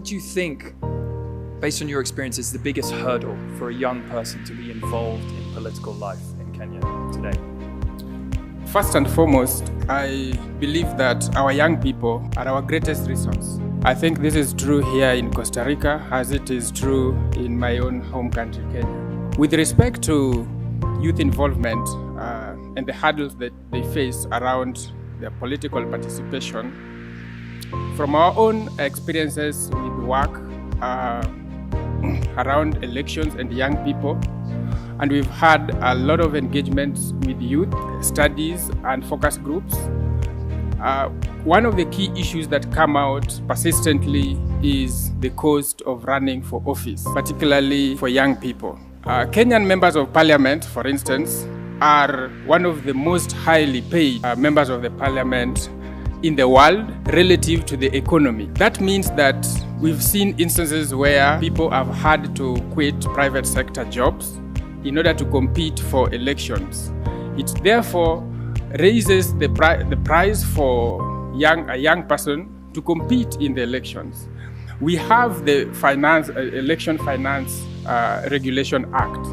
do you think, based on your experience, is the biggest hurdle for a young person to be involved in political life in Kenya today? First and foremost, I believe that our young people are our greatest resource. I think this is true here in Costa Rica, as it is true in my own home country, Kenya. With respect to youth involvement and the hurdles that they face around their political participation, from our own experiences with work around elections and young people, and we've had a lot of engagements with youth, studies and focus groups. One of the key issues that come out persistently is the cost of running for office, particularly for young people. Kenyan members of parliament, for instance, are one of the most highly paid members of the parliament in the world relative to the economy. That means that we've seen instances where people have had to quit private sector jobs in order to compete for elections. It therefore raises the price for a young person to compete in the elections. We have the Election Finance Regulation Act,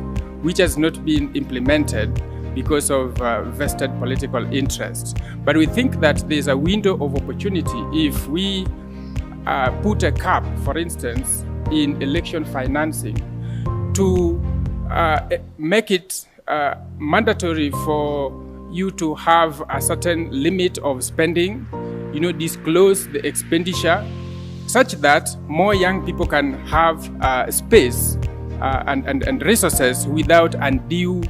which has not been implemented because of vested political interest. But we think that there's a window of opportunity if we put a cap, for instance, in election financing to make it mandatory for you to have a certain limit of spending, disclose the expenditure, such that more young people can have space and resources without undue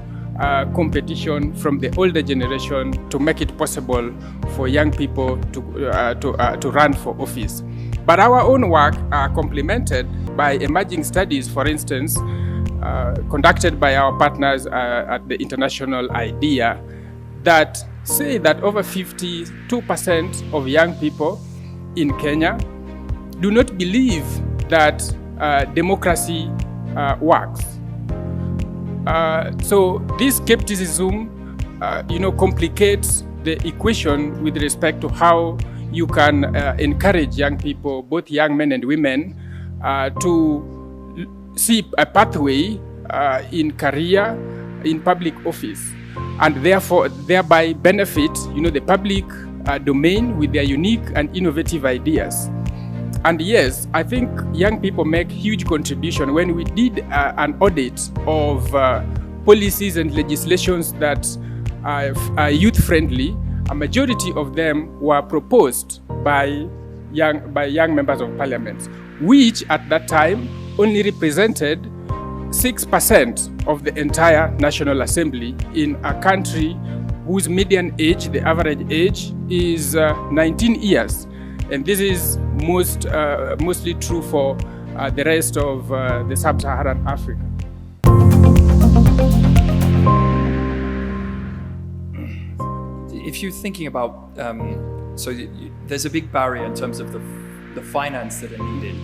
competition from the older generation, to make it possible for young people to run for office. But our own work are complemented by emerging studies, for instance, conducted by our partners at the International IDEA, that say that over 52% of young people in Kenya do not believe that democracy works. So this skepticism, complicates the equation with respect to how you can encourage young people, both young men and women, to see a pathway in career, in public office, and thereby benefit, the public domain with their unique and innovative ideas. And yes, I think young people make huge contribution. When we did an audit of policies and legislations that are youth-friendly, a majority of them were proposed by young members of parliament, which at that time only represented 6% of the entire National Assembly in a country whose median age, the average age, is 19 years. And this is mostly true for the rest of the sub-Saharan Africa. If you're thinking about, there's a big barrier in terms of the finance that are needed.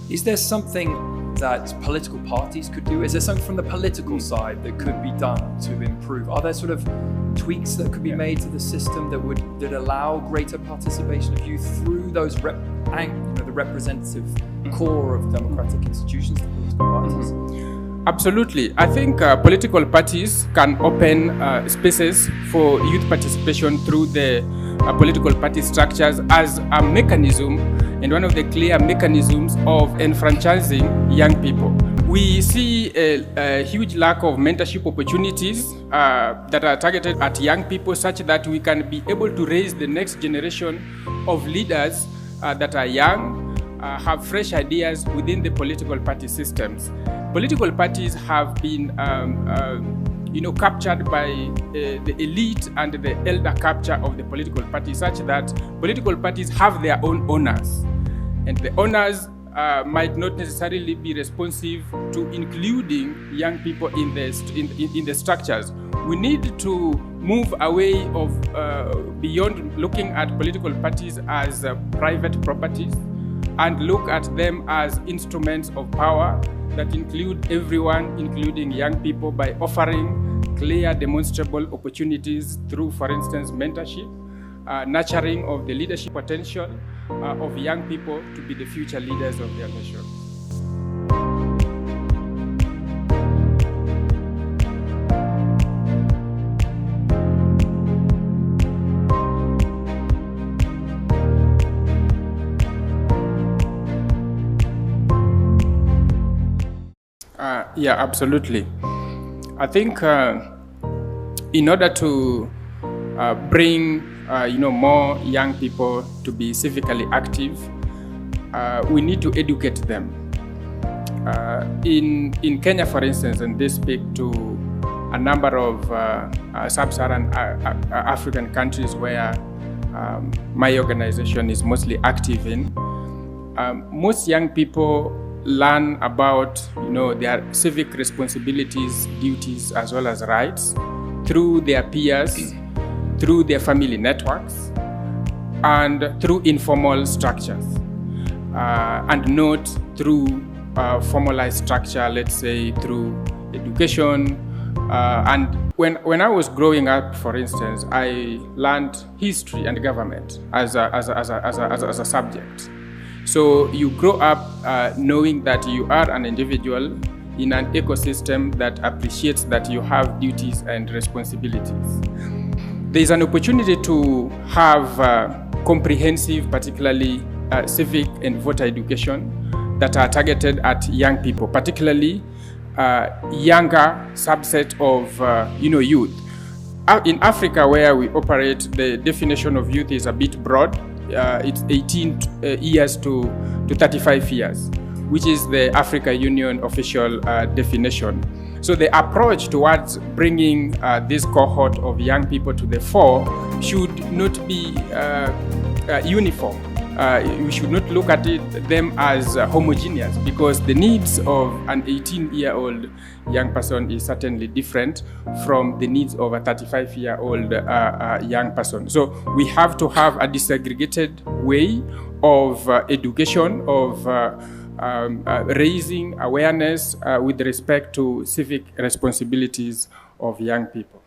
Is there something that political parties could do? Is there something from the political side that could be done to improve? Are there sort of tweaks that could be made to the system that allow greater participation of youth through those the representative core of democratic institutions, the political parties? Absolutely. I think political parties can open spaces for youth participation through the political party structures as a mechanism, and one of the clear mechanisms of enfranchising young people. We see a huge lack of mentorship opportunities that are targeted at young people, such that we can be able to raise the next generation of leaders that are young, have fresh ideas within the political party systems. Political parties have been captured by the elite and the elder capture of the political party, such that political parties have their own owners, and the owners might not necessarily be responsive to including young people in the structures. We need to move away of beyond looking at political parties as private properties, and look at them as instruments of power that include everyone, including young people, by offering clear, demonstrable opportunities through, for instance, mentorship, nurturing of the leadership potential, of young people to be the future leaders of their nation. Yeah, absolutely. I think in order to bring more young people to be civically active, we need to educate them. In Kenya, for instance, and they speak to a number of sub-Saharan African countries where my organization is mostly active in, most young people learn about their civic responsibilities, duties, as well as rights through their peers, through their family networks, and through informal structures, and not through formalized structure, let's say through education. And when I was growing up, for instance, I learned history and government as a subject. So you grow up knowing that you are an individual in an ecosystem that appreciates that you have duties and responsibilities. There is an opportunity to have comprehensive, particularly civic and voter education that are targeted at young people, particularly younger subset of youth. In Africa, where we operate, the definition of youth is a bit broad. It's 18 years to 35 years, which is the Africa Union official definition. So the approach towards bringing this cohort of young people to the fore should not be uniform. We should not look at them as homogeneous, because the needs of an 18-year-old young person is certainly different from the needs of a 35-year-old young person. So we have to have a disaggregated way of education, of raising awareness with respect to civic responsibilities of young people.